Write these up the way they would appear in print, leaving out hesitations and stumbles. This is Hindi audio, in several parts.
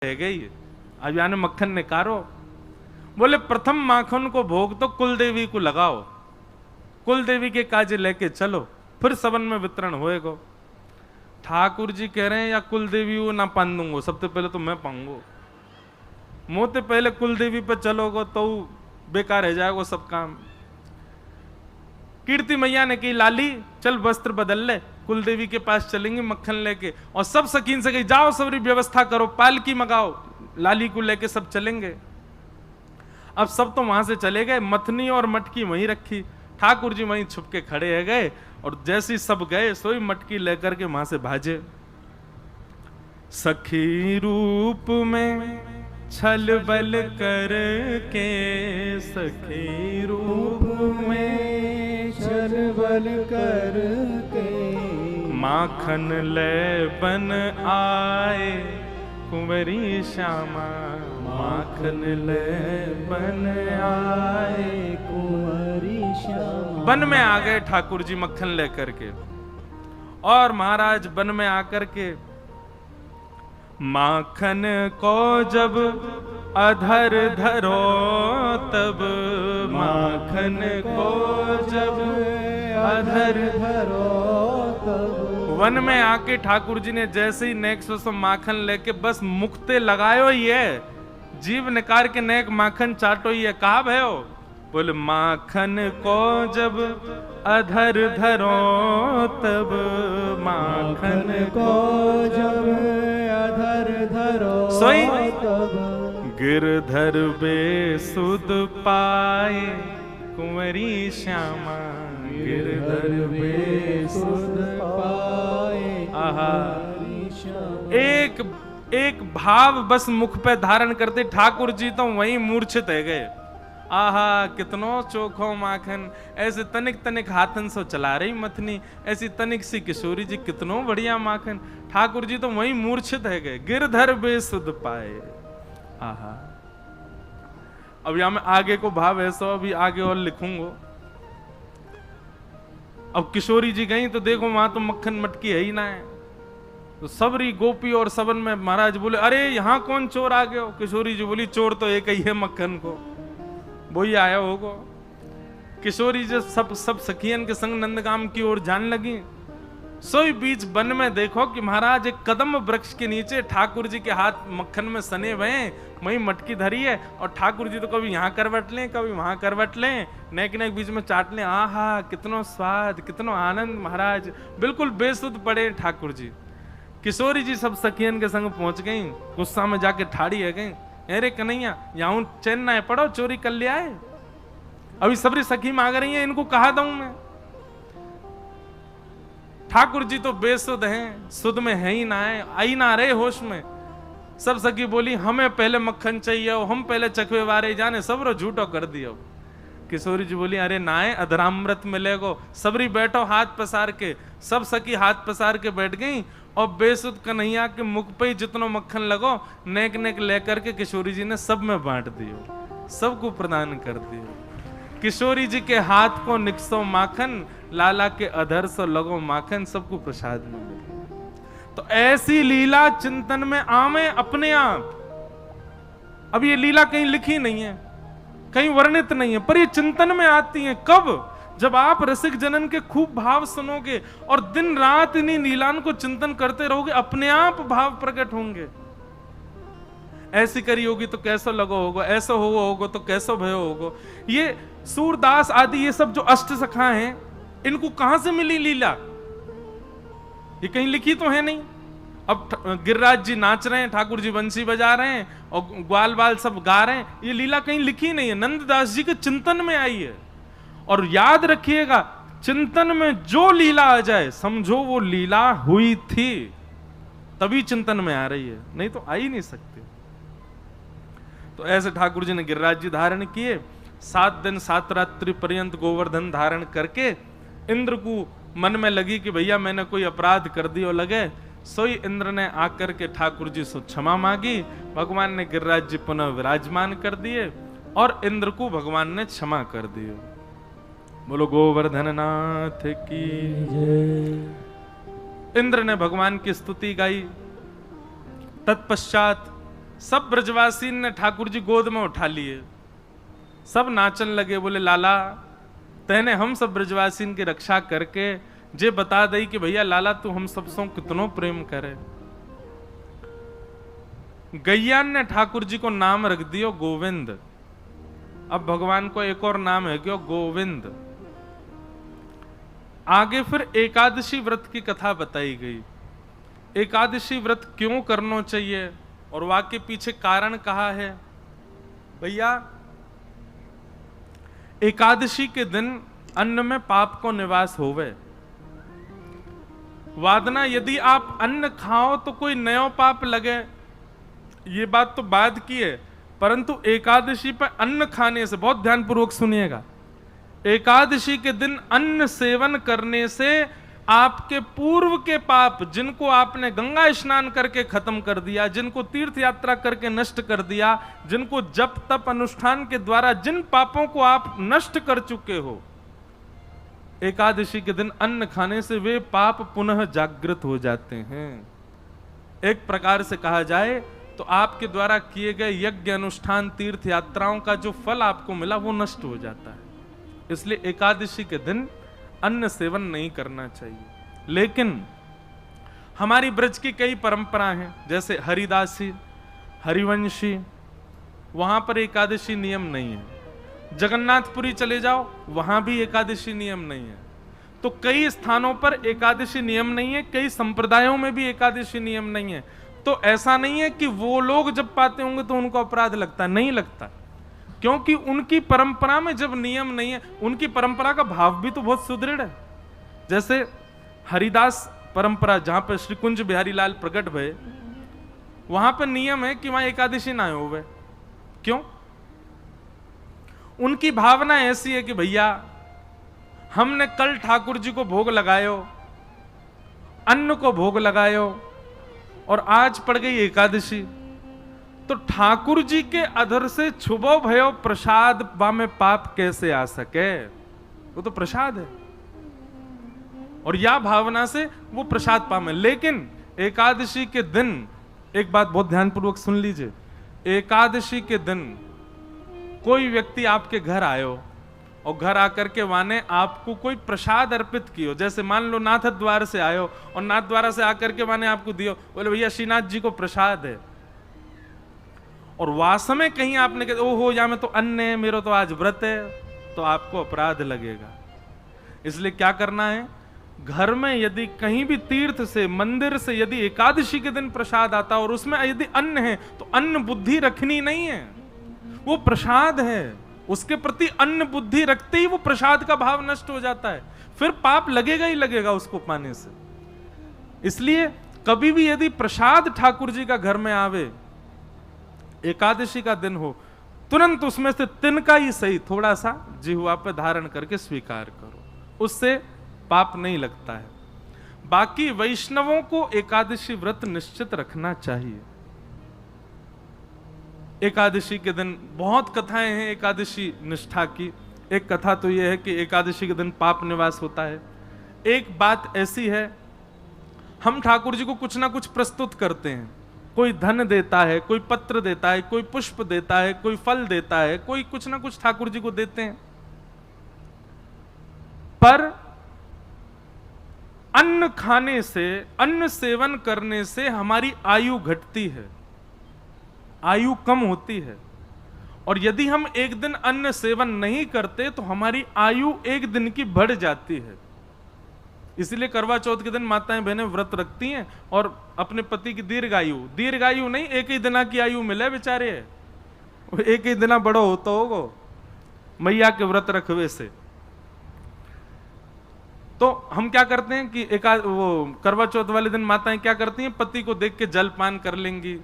रह गई। अब यानी मक्खन ने कारो, बोले प्रथम माखन को भोग तो कुल देवी को लगाओ, कुल देवी के काजे लेके चलो, फिर सबन में वितरण होएगा। ठाकुर जी कह रहे हैं या कुल देवी वो ना पान दूंगो, सबसे पहले तो मैं पाऊंगो, मोते पहले कुल देवी पे चलोगे तो बेकार रह जाएगा सब काम। कीर्ति मैया ने कही लाली चल वस्त्र बदल ले, कुल देवी के पास चलेंगे मक्खन लेके, और सब सकीन से कही जाओ सबरी व्यवस्था करो, पालकी मंगाओ, लाली को लेके सब चलेंगे। अब सब तो वहां से चले गए, मथनी और मटकी वहीं रखी, ठाकुर जी वहीं छुप के खड़े रह गए, और जैसे सब गए सोई मटकी लेकर के वहां से भाजे। सखी रूप में छल बल करके, सखी रूप में छल बल करके, माखन ले बन आए कुंवरी श्यामा, माखन ले बन आए कुंवरी श्यामा। वन में आ गए ठाकुर जी मक्खन लेकर के, और महाराज वन में आकर के माखन को जब अधर धरो तब, माखन को जब अधर धरो तब। वन में आके ठाकुर जी ने जैसे ही नेक सो माखन लेके बस मुक्ते लगायो ही है, जीव निकाल के नेक माखन चाटो ही है। कहा भयो, बोले माखन को जब अधर धरो तब, माखन को जब अधर धरो सोई तब, गिरधर बेसुध पाए कुंवरी श्यामा, गिरधर बेसुध पाए आहा। कुंवरी श्यामा। एक भाव बस मुख पे धारण करते ठाकुर जी तो वहीं मूर्छित है गए। आहा कितनो चोखो माखन, ऐसे तनिक तनिक हाथन से चला रही मथनी, ऐसी तनिक सी किशोरी जी कितनो बढ़िया माखन। ठाकुर जी तो वहीं मूर्छित है गए, गिरधर बेसुध पाए। आहा अब यहां में आगे को भाव ऐसा अभी आगे और लिखूंगा। अब किशोरी जी गई तो देखो वहां तो मक्खन मटकी है ही ना है, तो सबरी गोपी और सबन में महाराज बोले अरे यहाँ कौन चोर आ गया? किशोरी जी बोली चोर तो एक ही है मक्खन को, वही आया होगा। किशोरी जी सब सखियन के संग नंदगाम की ओर जान लगी। सोई बीच वन में देखो कि महाराज एक कदम वृक्ष के नीचे ठाकुर जी के हाथ मक्खन में सने हुए हैं, वही मटकी धरी है, और ठाकुर जी तो कभी यहाँ करवट लें कभी वहां करवट लें, नेक नेक बीच में चाट लें। आहा कितनो स्वाद कितनो आनंद, महाराज बिल्कुल बेसुध पड़े ठाकुर जी। किशोरी जी सब सखियन के संग पहुंच गई, गुस्सा में जाके ठाड़ी है गई, अरे कन्हैया यहाँ चैन ना है पड़ो, चोरी कर लिया है। अभी सबरी सखी मांग रही है, इनको कहा दूं मैं? ठाकुर जी तो बेसुध हैं, सुध में है ही ना है, आई ना रहे होश में। सब सखी बोली हमें पहले मक्खन चाहिए, हम पहले चखवे वारे जाने, सब रो झूठो कर दियो। किशोरी जी बोली अरे ना है, अधरामृत मिलेगो। सबरी बैठो हाथ पसार के, सब सखी हाथ पसार के बैठ गई, और बेसुध कन्हैया के मुख पे ही जितनो मक्खन लगो नेक नेक लेकर के किशोरी जी ने सब में बांट दियो, सबको प्रदान कर दियो। किशोरी जी के हाथ को निकसो माखन, लाला के अधर से लगो माखन, सबको प्रसाद में मिले। तो ऐसी लीला चिंतन में आवे अपने आप। अब ये लीला कहीं लिखी नहीं है, कहीं वर्णित नहीं है, पर ये चिंतन में आती है। कब? जब आप रसिक जनन के खूब भाव सुनोगे और दिन रात इन्हीं लीलान को चिंतन करते रहोगे, अपने आप भाव प्रकट होंगे। ऐसी करी होगी तो कैसा लगो होगा, ऐसा हुआ होगा तो कैसा भयो होगा। ये सूरदास आदि ये सब जो अष्ट सखा हैं, इनको कहां से मिली लीला? ये कहीं लिखी तो है नहीं। अब गिरिराज जी नाच रहे हैं, ठाकुर जी बंसी बजा रहे हैं, और ग्वाल बाल सब गा रहे हैं, ये लीला कहीं लिखी नहीं है, नंददास जी के चिंतन में आई है। और याद रखिएगा, चिंतन में जो लीला आ जाए समझो वो लीला हुई थी, तभी चिंतन में आ रही है, नहीं तो आ ही नहीं सकती। तो ऐसे ठाकुर जी ने गिरिराज जी धारण किए, 7 दिन 7 रात्रि पर्यंत गोवर्धन धारण करके इंद्र को मन में लगी कि भैया मैंने कोई अपराध कर दियो लगे, सोई इंद्र ने आकर के ठाकुर जी से क्षमा मांगी। भगवान ने गिरिराज जी पुनः विराजमान कर दिए और इंद्र को भगवान ने क्षमा कर दियो। बोलो गोवर्धन नाथ की जय। इंद्र ने भगवान की स्तुति गाई। तत्पश्चात सब ब्रजवासी ने ठाकुर जी गोद में उठा लिए, सब नाचन लगे, बोले लाला तैने हम सब ब्रजवासी की रक्षा करके जे बता दई कि भैया लाला तू हम सब सो कितनो प्रेम करे। गैया ने ठाकुर जी को नाम रख दियो गोविंद। अब भगवान को एक और नाम है क्यों, गोविंद। आगे फिर एकादशी व्रत की कथा बताई गई। एकादशी व्रत क्यों करना चाहिए और वाक्य पीछे कारण कहा है। भैया एकादशी के दिन अन्न में पाप को निवास होवे। वादना यदि आप अन्न खाओ तो कोई नया पाप लगे, ये बात तो बाद की है, परंतु एकादशी पर अन्न खाने से, बहुत ध्यानपूर्वक सुनिएगा, एकादशी के दिन अन्न सेवन करने से आपके पूर्व के पाप, जिनको आपने गंगा स्नान करके खत्म कर दिया, जिनको तीर्थ यात्रा करके नष्ट कर दिया, जिनको जप तप अनुष्ठान के द्वारा जिन पापों को आप नष्ट कर चुके हो, एकादशी के दिन अन्न खाने से वे पाप पुनः जागृत हो जाते हैं। एक प्रकार से कहा जाए तो आपके द्वारा किए गए यज्ञ अनुष्ठान तीर्थ यात्राओं का जो फल आपको मिला वो नष्ट हो जाता है। इसलिए एकादशी के दिन अन्न सेवन नहीं करना चाहिए। लेकिन हमारी ब्रज की कई परंपराएं हैं, जैसे हरिदासी, हरिवंशी, वहां पर एकादशी नियम नहीं है। जगन्नाथपुरी चले जाओ, वहां भी एकादशी नियम नहीं है। तो कई स्थानों पर एकादशी नियम नहीं है, कई संप्रदायों में भी एकादशी नियम नहीं है। तो ऐसा नहीं है कि वो लोग जब पाते होंगे तो उनको अपराध लगता, नहीं लगता, क्योंकि उनकी परंपरा में जब नियम नहीं है, उनकी परंपरा का भाव भी तो बहुत सुदृढ़ है। जैसे हरिदास परंपरा, जहां पर श्री कुंज बिहारी लाल प्रकट भये, वहां पर नियम है कि वहां एकादशी ना हो। क्यों? उनकी भावना ऐसी है कि भैया हमने कल ठाकुर जी को भोग लगायो, अन्न को भोग लगायो, और आज पड़ गई एकादशी, तो ठाकुर जी के अधर से छुबो भयो प्रसाद में पाप कैसे आ सके? वो तो प्रसाद है, और या भावना से वो प्रसाद पामे। लेकिन एकादशी के दिन एक बात बहुत ध्यानपूर्वक सुन लीजिए, एकादशी के दिन कोई व्यक्ति आपके घर आयो और घर आकर के वाने आपको कोई प्रसाद अर्पित कियो, जैसे मान लो नाथ द्वार से आयो और नाथ द्वारा से आकर के वाने आपको दियो, बोले भैया श्रीनाथ जी को प्रसाद है, और वास्तव में कहीं आपने कहा ओहो या में तो अन्न है, मेरा तो आज व्रत है, तो आपको अपराध लगेगा। इसलिए क्या करना है, घर में यदि कहीं भी तीर्थ से, मंदिर से यदि एकादशी के दिन प्रसाद आता और उसमें यदि अन्न है तो अन्न बुद्धि रखनी नहीं है, वो प्रसाद है, उसके प्रति अन्न बुद्धि रखते ही वो प्रसाद का भाव नष्ट हो जाता है, फिर पाप लगेगा ही लगेगा उसको पाने से। इसलिए कभी भी यदि प्रसाद ठाकुर जी का घर में आवे, एकादशी का दिन हो, तुरंत उसमें से तिनका ही सही थोड़ा सा जिह्वा पे धारण करके स्वीकार करो, उससे पाप नहीं लगता है। बाकी वैष्णवों को एकादशी व्रत निश्चित रखना चाहिए। एकादशी के दिन बहुत कथाएं हैं एकादशी निष्ठा की। एक कथा तो यह है कि एकादशी के दिन पाप निवास होता है। एक बात ऐसी है, हम ठाकुर जी को कुछ ना कुछ प्रस्तुत करते हैं, कोई धन देता है, कोई पत्र देता है, कोई पुष्प देता है, कोई फल देता है, कोई कुछ ना कुछ ठाकुर जी को देते हैं, पर अन्न खाने से, अन्न सेवन करने से हमारी आयु घटती है, आयु कम होती है। और यदि हम एक दिन अन्न सेवन नहीं करते तो हमारी आयु एक दिन की बढ़ जाती है। इसलिए करवा चौथ के दिन माताएं बहनें व्रत रखती हैं और अपने पति की दीर्घायु नहीं, एक ही दिना की आयु मिले बेचारे, एक ही दिना बड़ो होता होगा मैया के व्रत रखवे से। तो हम क्या करते हैं कि वो करवा चौथ वाले दिन माताएं क्या करती हैं, पति को देख के जलपान कर लेंगी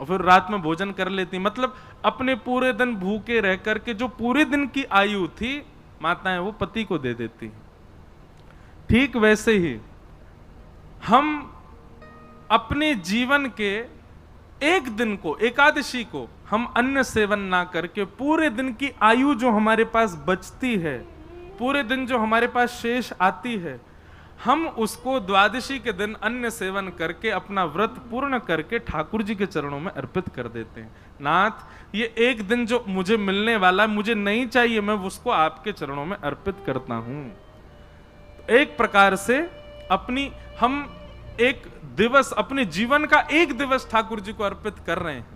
और फिर रात में भोजन कर लेती, मतलब अपने पूरे दिन भूखे रह करके जो पूरे दिन की आयु थी माताएं वो पति को दे देती। ठीक वैसे ही हम अपने जीवन के एक दिन को, एकादशी को, हम अन्न सेवन ना करके पूरे दिन की आयु जो हमारे पास बचती है, पूरे दिन जो हमारे पास शेष आती है, हम उसको द्वादशी के दिन अन्न सेवन करके अपना व्रत पूर्ण करके ठाकुर जी के चरणों में अर्पित कर देते हैं। नाथ, ये एक दिन जो मुझे मिलने वाला है, मुझे नहीं चाहिए, मैं उसको आपके चरणों में अर्पित करता हूं। तो एक प्रकार से हम एक दिवस, अपने जीवन का एक दिवस ठाकुर जी को अर्पित कर रहे हैं।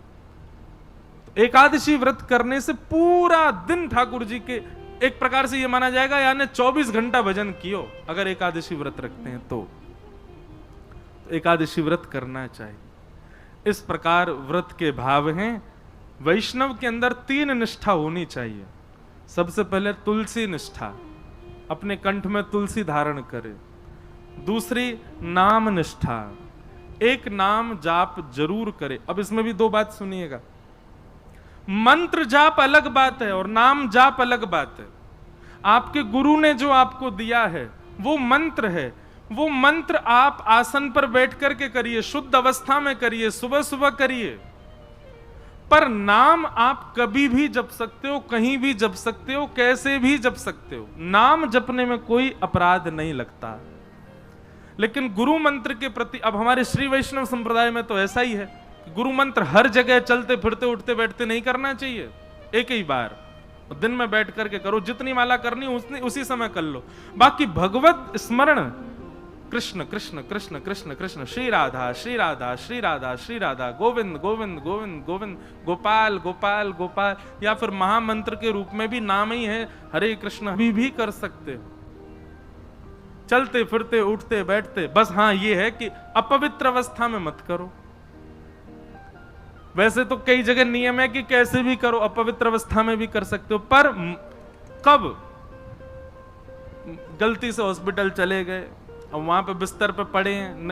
तो एकादशी व्रत करने से पूरा दिन ठाकुर जी के, एक प्रकार से यह माना जाएगा यानी 24 घंटा भजन कियो अगर एकादशी व्रत रखते हैं तो एकादशी व्रत करना चाहिए। इस प्रकार व्रत के भाव हैं। वैष्णव के अंदर 3 निष्ठा होनी चाहिए। सबसे पहले तुलसी निष्ठा, अपने कंठ में तुलसी धारण करे। दूसरी नाम निष्ठा, एक नाम जाप जरूर करे। अब इसमें भी 2 बात सुनिएगा, मंत्र जाप अलग बात है और नाम जाप अलग बात है। आपके गुरु ने जो आपको दिया है वो मंत्र है, वो मंत्र आप आसन पर बैठ करके करिए, शुद्ध अवस्था में करिए, सुबह सुबह करिए। पर नाम आप कभी भी जप सकते हो, कहीं भी जप सकते हो, कैसे भी जप सकते हो। नाम जपने में कोई अपराध नहीं लगता। लेकिन गुरु मंत्र के प्रति, अब हमारे श्री वैष्णव संप्रदाय में तो ऐसा ही है, गुरु मंत्र हर जगह चलते फिरते उठते बैठते नहीं करना चाहिए। एक ही बार दिन में बैठ करके करो, जितनी माला करनी उसी समय कर लो। बाकी भगवत स्मरण, कृष्ण कृष्ण कृष्ण कृष्ण कृष्ण, श्री राधा श्री राधा श्री राधा श्री राधा, गोविंद गोविंद गोविंद गोविंद, गोपाल गोपाल गोपाल, या फिर महामंत्र के रूप में भी नाम ही है हरे कृष्ण, भी कर सकते हो। चलते फिरते उठते बैठते, बस हाँ ये है कि अपवित्र अवस्था में मत करो। वैसे तो कई जगह नियम है कि कैसे भी करो, अपवित्र अवस्था में भी कर सकते हो। पर कब गलती से हॉस्पिटल चले गए और वहां पे बिस्तर पे पड़े हैं,